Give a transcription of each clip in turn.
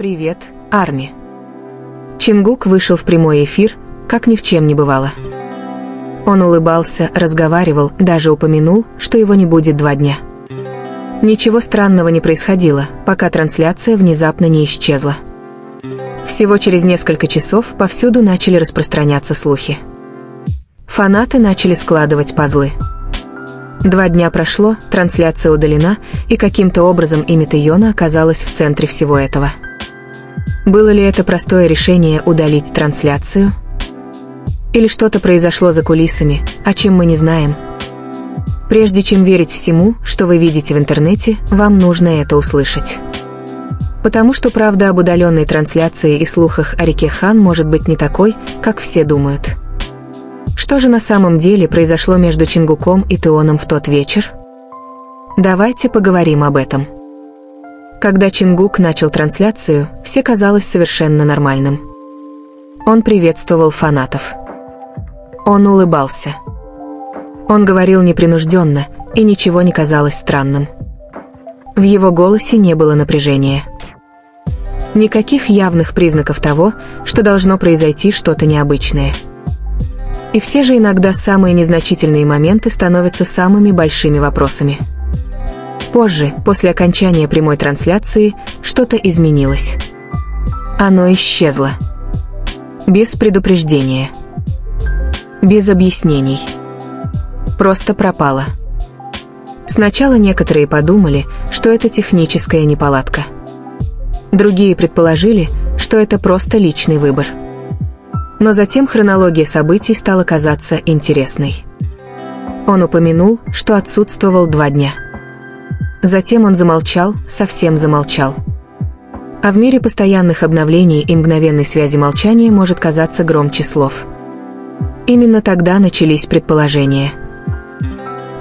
Привет, Арми. Чингук вышел в прямой эфир, как ни в чем не бывало. Он улыбался, разговаривал, даже упомянул, что его не будет 2 дня. Ничего странного не происходило, пока трансляция внезапно не исчезла. Всего через несколько часов повсюду начали распространяться слухи. Фанаты начали складывать пазлы. 2 дня прошло, трансляция удалена, и каким-то образом имя Тэйона оказалось в центре всего этого. Было ли это простое решение удалить трансляцию? Или что-то произошло за кулисами, о чем мы не знаем? Прежде чем верить всему, что вы видите в интернете, вам нужно это услышать. Потому что правда об удаленной трансляции и слухах о реке Хан может быть не такой, как все думают. Что же на самом деле произошло между Чингуком и Тэоном в тот вечер? Давайте поговорим об этом. Когда Чингук начал трансляцию, все казалось совершенно нормальным. Он приветствовал фанатов. Он улыбался. Он говорил непринужденно, и ничего не казалось странным. В его голосе не было напряжения. Никаких явных признаков того, что должно произойти что-то необычное. И все же иногда самые незначительные моменты становятся самыми большими вопросами. Позже, после окончания прямой трансляции, что-то изменилось. Оно исчезло. Без предупреждения. Без объяснений. Просто пропало. Сначала некоторые подумали, что это техническая неполадка. Другие предположили, что это просто личный выбор. Но затем хронология событий стала казаться интересной. Он упомянул, что отсутствовал 2 дня. Затем он замолчал, совсем замолчал. А в мире постоянных обновлений и мгновенной связи молчание может казаться громче слов. Именно тогда начались предположения.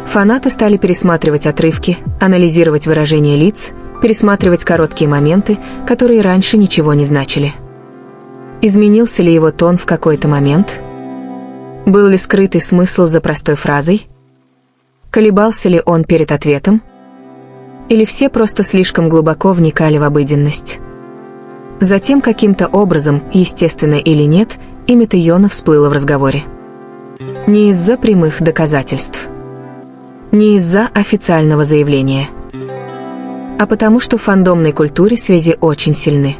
Фанаты стали пересматривать отрывки, анализировать выражения лиц, пересматривать короткие моменты, которые раньше ничего не значили. Изменился ли его тон в какой-то момент? Был ли скрытый смысл за простой фразой? Колебался ли он перед ответом? Или все просто слишком глубоко вникали в обыденность? Затем каким-то образом, естественно или нет, имя Тэйона всплыло в разговоре. Не из-за прямых доказательств. Не из-за официального заявления. А потому что в фандомной культуре связи очень сильны.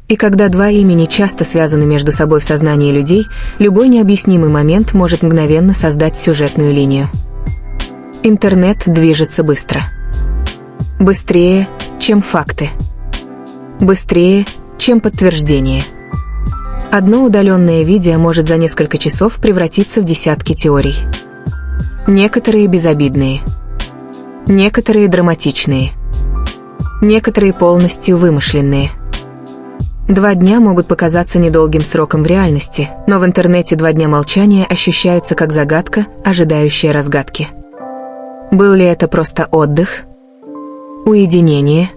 И когда 2 имени часто связаны между собой в сознании людей, любой необъяснимый момент может мгновенно создать сюжетную линию. Интернет движется быстро. Быстрее, чем факты. Быстрее, чем подтверждение. Одно удаленное видео может за несколько часов превратиться в десятки теорий. Некоторые безобидные. Некоторые драматичные. Некоторые полностью вымышленные. 2 дня могут показаться недолгим сроком в реальности, но в интернете 2 дня молчания ощущаются как загадка, ожидающая разгадки. Был ли это просто отдых? Уединение?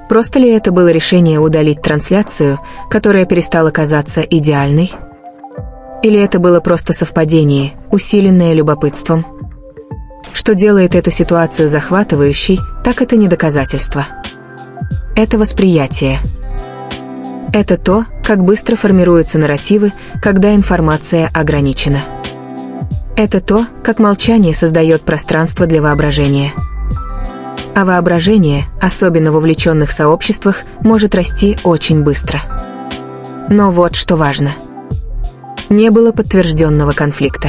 Просто ли это было решение удалить трансляцию, которая перестала казаться идеальной? Или это было просто совпадение, усиленное любопытством? Что делает эту ситуацию захватывающей, так это не доказательство. Это восприятие. Это то, как быстро формируются нарративы, когда информация ограничена. Это то, как молчание создает пространство для воображения. А воображение, особенно в увлеченных сообществах, может расти очень быстро. Но вот что важно. Не было подтвержденного конфликта.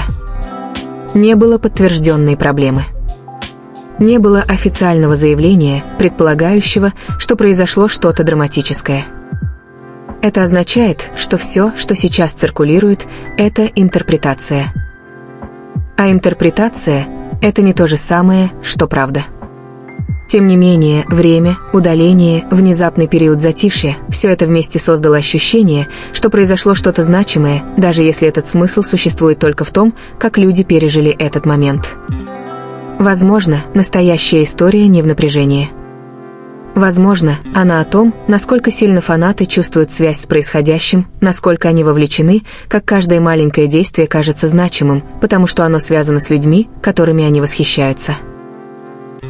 Не было подтвержденной проблемы. Не было официального заявления, предполагающего, что произошло что-то драматическое. Это означает, что все, что сейчас циркулирует, это интерпретация. А интерпретация – это не то же самое, что правда. Тем не менее, время, удаление, внезапный период затишья – все это вместе создало ощущение, что произошло что-то значимое, даже если этот смысл существует только в том, как люди пережили этот момент. Возможно, настоящая история не в напряжении. Возможно, она о том, насколько сильно фанаты чувствуют связь с происходящим, насколько они вовлечены, как каждое маленькое действие кажется значимым, потому что оно связано с людьми, которыми они восхищаются.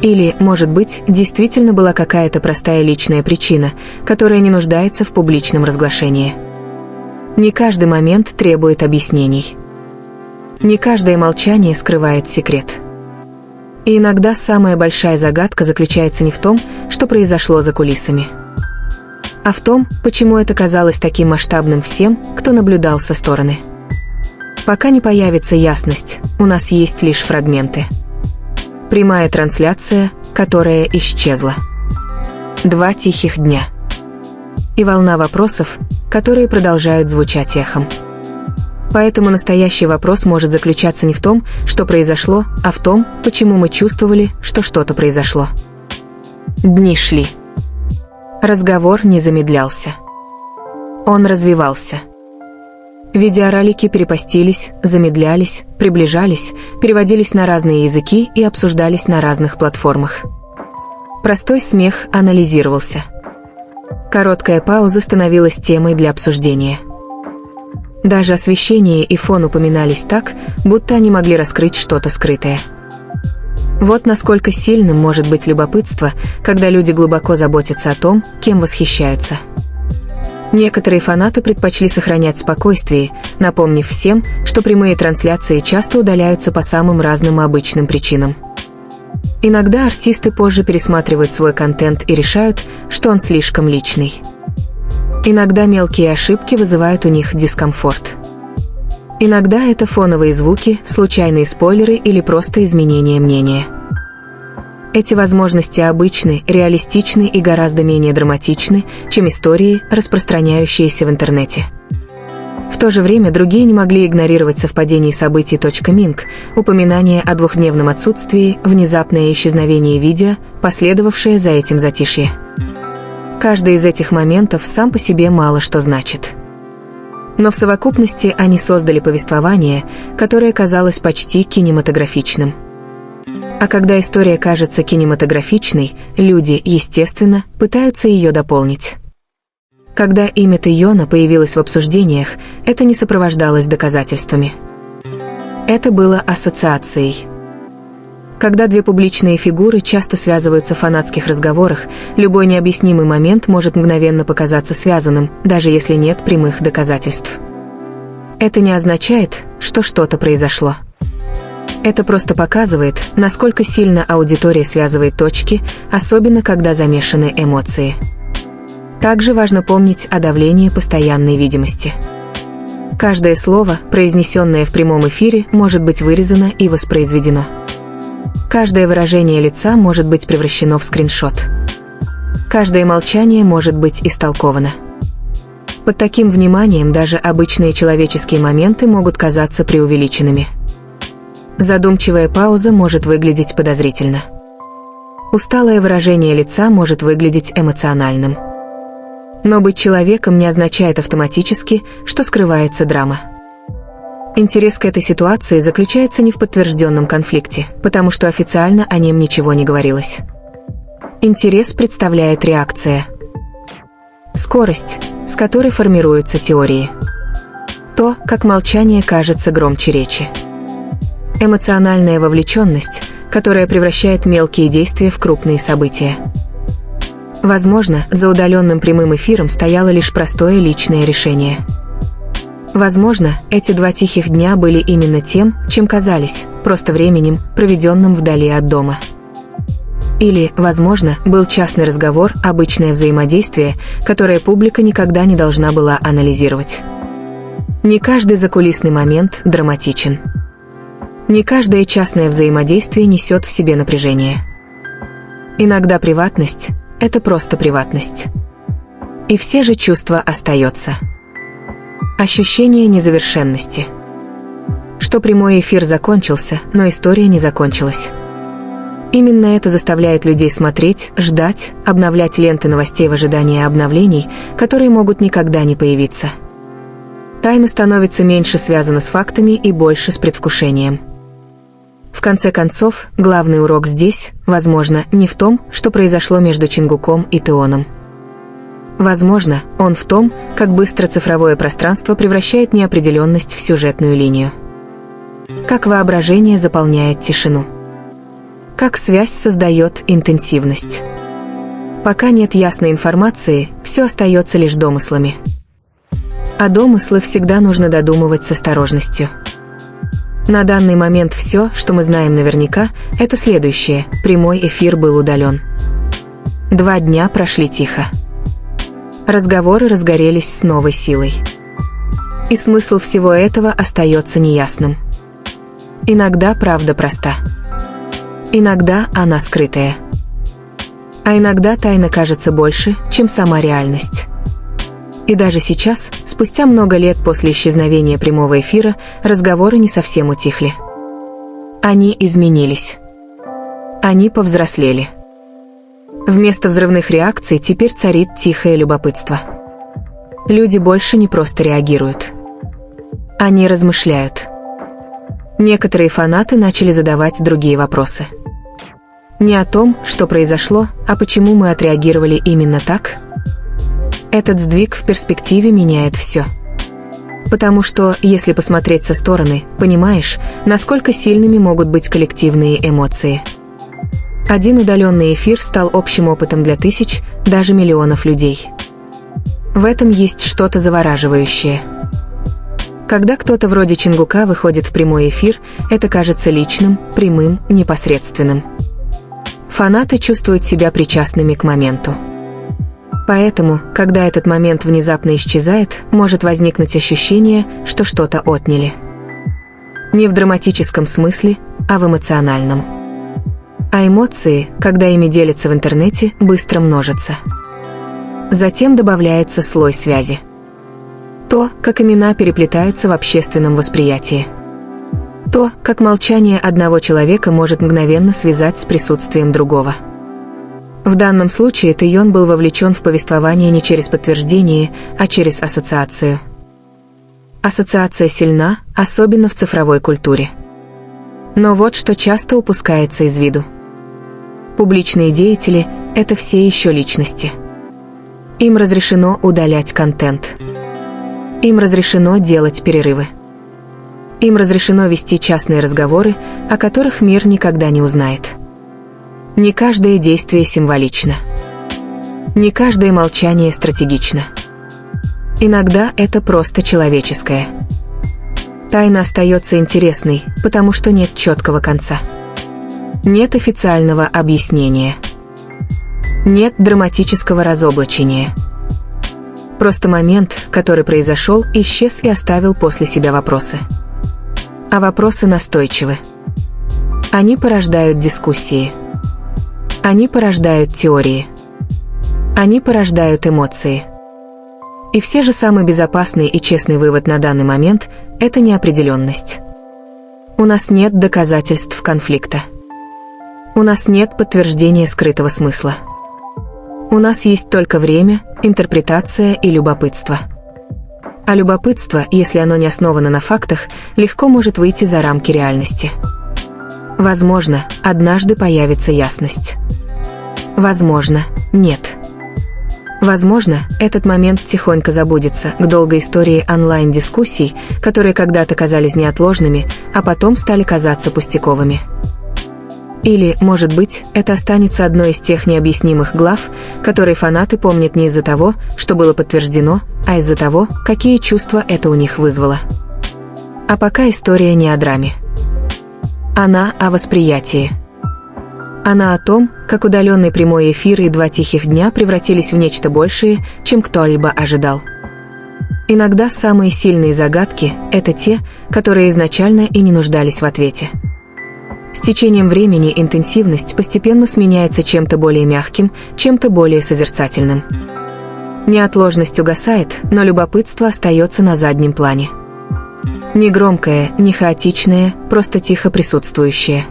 Или, может быть, действительно была какая-то простая личная причина, которая не нуждается в публичном разглашении. Не каждый момент требует объяснений. Не каждое молчание скрывает секрет. И иногда самая большая загадка заключается не в том, что произошло за кулисами, а в том, почему это казалось таким масштабным всем, кто наблюдал со стороны. Пока не появится ясность, у нас есть лишь фрагменты. Прямая трансляция, которая исчезла. 2 тихих дня. И волна вопросов, которые продолжают звучать эхом. Поэтому настоящий вопрос может заключаться не в том, что произошло, а в том, почему мы чувствовали, что что-то произошло. Дни шли. Разговор не замедлялся. Он развивался. Видеоролики перепостились, замедлялись, приближались, переводились на разные языки и обсуждались на разных платформах. Простой смех анализировался. Короткая пауза становилась темой для обсуждения. Даже освещение и фон упоминались так, будто они могли раскрыть что-то скрытое. Вот насколько сильным может быть любопытство, когда люди глубоко заботятся о том, кем восхищаются. Некоторые фанаты предпочли сохранять спокойствие, напомнив всем, что прямые трансляции часто удаляются по самым разным обычным причинам. Иногда артисты позже пересматривают свой контент и решают, что он слишком личный. Иногда мелкие ошибки вызывают у них дискомфорт. Иногда это фоновые звуки, случайные спойлеры или просто изменение мнения. Эти возможности обычны, реалистичны и гораздо менее драматичны, чем истории, распространяющиеся в интернете. В то же время другие не могли игнорировать совпадение событий. Минг, упоминание о 2-дневном отсутствии, внезапное исчезновение видео, последовавшее за этим затишье. Каждый из этих моментов сам по себе мало что значит. Но в совокупности они создали повествование, которое казалось почти кинематографичным. А когда история кажется кинематографичной, люди, естественно, пытаются ее дополнить. Когда имя Тэйона появилось в обсуждениях, это не сопровождалось доказательствами. Это было ассоциацией. Когда 2 публичные фигуры часто связываются в фанатских разговорах, любой необъяснимый момент может мгновенно показаться связанным, даже если нет прямых доказательств. Это не означает, что что-то произошло. Это просто показывает, насколько сильно аудитория связывает точки, особенно когда замешаны эмоции. Также важно помнить о давлении постоянной видимости. Каждое слово, произнесенное в прямом эфире, может быть вырезано и воспроизведено. Каждое выражение лица может быть превращено в скриншот. Каждое молчание может быть истолковано. Под таким вниманием даже обычные человеческие моменты могут казаться преувеличенными. Задумчивая пауза может выглядеть подозрительно. Усталое выражение лица может выглядеть эмоциональным. Но быть человеком не означает автоматически, что скрывается драма. Интерес к этой ситуации заключается не в подтвержденном конфликте, потому что официально о нем ничего не говорилось. Интерес представляет реакция. Скорость, с которой формируются теории. То, как молчание кажется громче речи. Эмоциональная вовлеченность, которая превращает мелкие действия в крупные события. Возможно, за удаленным прямым эфиром стояло лишь простое личное решение. Возможно, эти 2 тихих дня были именно тем, чем казались, просто временем, проведенным вдали от дома. Или, возможно, был частный разговор, обычное взаимодействие, которое публика никогда не должна была анализировать. Не каждый закулисный момент драматичен. Не каждое частное взаимодействие несет в себе напряжение. Иногда приватность – это просто приватность. И все же чувство остается. Ощущение незавершенности. Что прямой эфир закончился, но история не закончилась. Именно это заставляет людей смотреть, ждать, обновлять ленты новостей в ожидании обновлений, которые могут никогда не появиться. Тайна становится меньше связана с фактами и больше с предвкушением. В конце концов, главный урок здесь, возможно, не в том, что произошло между Чингуком и Тэоном. Возможно, он в том, как быстро цифровое пространство превращает неопределенность в сюжетную линию. Как воображение заполняет тишину. Как связь создает интенсивность. Пока нет ясной информации, все остается лишь домыслами. А домыслы всегда нужно додумывать с осторожностью. На данный момент все, что мы знаем наверняка, это следующее: прямой эфир был удален. 2 дня прошли тихо. Разговоры разгорелись с новой силой. И смысл всего этого остается неясным. Иногда правда проста. Иногда она скрытая. А иногда тайна кажется больше, чем сама реальность. И даже сейчас, спустя много лет после исчезновения прямого эфира, разговоры не совсем утихли. Они изменились. Они повзрослели. Вместо взрывных реакций теперь царит тихое любопытство. Люди больше не просто реагируют. Они размышляют. Некоторые фанаты начали задавать другие вопросы. Не о том, что произошло, а почему мы отреагировали именно так. Этот сдвиг в перспективе меняет все. Потому что, если посмотреть со стороны, понимаешь, насколько сильными могут быть коллективные эмоции. Один удаленный эфир стал общим опытом для тысяч, даже миллионов людей. В этом есть что-то завораживающее. Когда кто-то вроде Чингука выходит в прямой эфир, это кажется личным, прямым, непосредственным. Фанаты чувствуют себя причастными к моменту. Поэтому, когда этот момент внезапно исчезает, может возникнуть ощущение, что что-то отняли. Не в драматическом смысле, а в эмоциональном. А эмоции, когда ими делятся в интернете, быстро множатся. Затем добавляется слой связи. То, как имена переплетаются в общественном восприятии. То, как молчание одного человека может мгновенно связать с присутствием другого. В данном случае Тэйон был вовлечен в повествование не через подтверждение, а через ассоциацию. Ассоциация сильна, особенно в цифровой культуре. Но вот что часто упускается из виду. Публичные деятели – это все еще личности. Им разрешено удалять контент. Им разрешено делать перерывы. Им разрешено вести частные разговоры, о которых мир никогда не узнает. Не каждое действие символично. Не каждое молчание стратегично. Иногда это просто человеческое. Тайна остается интересной, потому что нет четкого конца. Нет официального объяснения. Нет драматического разоблачения. Просто момент, который произошел, исчез и оставил после себя вопросы. А вопросы настойчивы. Они порождают дискуссии. Они порождают теории. Они порождают эмоции. И все же самый безопасный и честный вывод на данный момент – это неопределенность. У нас нет доказательств конфликта. У нас нет подтверждения скрытого смысла. У нас есть только время, интерпретация и любопытство. А любопытство, если оно не основано на фактах, легко может выйти за рамки реальности. Возможно, однажды появится ясность. Возможно, нет. Возможно, этот момент тихонько забудется к долгой истории онлайн-дискуссий, которые когда-то казались неотложными, а потом стали казаться пустяковыми. Или, может быть, это останется одной из тех необъяснимых глав, которые фанаты помнят не из-за того, что было подтверждено, а из-за того, какие чувства это у них вызвало. А пока история не о драме. Она о восприятии. Она о том, как удаленный прямой эфир и 2 тихих дня превратились в нечто большее, чем кто-либо ожидал. Иногда самые сильные загадки – это те, которые изначально и не нуждались в ответе. С течением времени интенсивность постепенно сменяется чем-то более мягким, чем-то более созерцательным. Неотложность угасает, но любопытство остается на заднем плане. Не громкое, не хаотичное, просто тихо присутствующее.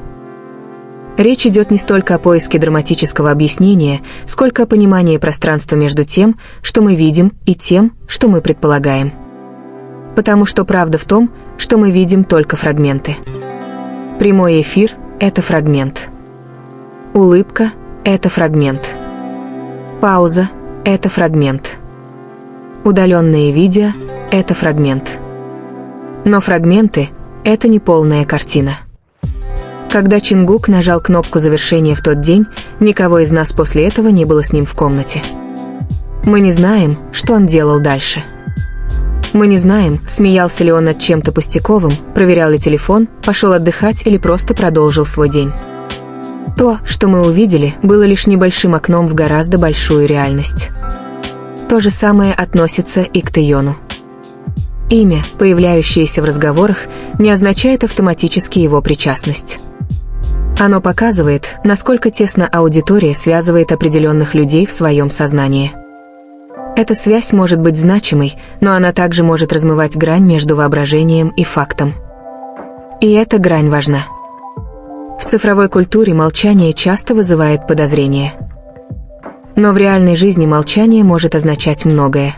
Речь идет не столько о поиске драматического объяснения, сколько о понимании пространства между тем, что мы видим, и тем, что мы предполагаем. Потому что правда в том, что мы видим только фрагменты. Прямой эфир – это фрагмент. Улыбка – это фрагмент. Пауза – это фрагмент. Удаленные видео – это фрагмент. Но фрагменты – это не полная картина. Когда Чингук нажал кнопку завершения в тот день, никого из нас после этого не было с ним в комнате. Мы не знаем, что он делал дальше. Мы не знаем, смеялся ли он над чем-то пустяковым, проверял ли телефон, пошел отдыхать или просто продолжил свой день. То, что мы увидели, было лишь небольшим окном в гораздо большую реальность. То же самое относится и к Тэйону. Имя, появляющееся в разговорах, не означает автоматически его причастность. Оно показывает, насколько тесно аудитория связывает определенных людей в своем сознании. Эта связь может быть значимой, но она также может размывать грань между воображением и фактом. И эта грань важна. В цифровой культуре молчание часто вызывает подозрения. Но в реальной жизни молчание может означать многое.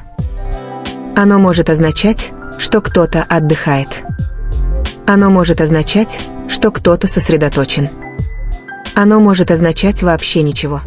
Оно может означать, что кто-то отдыхает. Оно может означать, что кто-то сосредоточен. Оно может означать вообще ничего.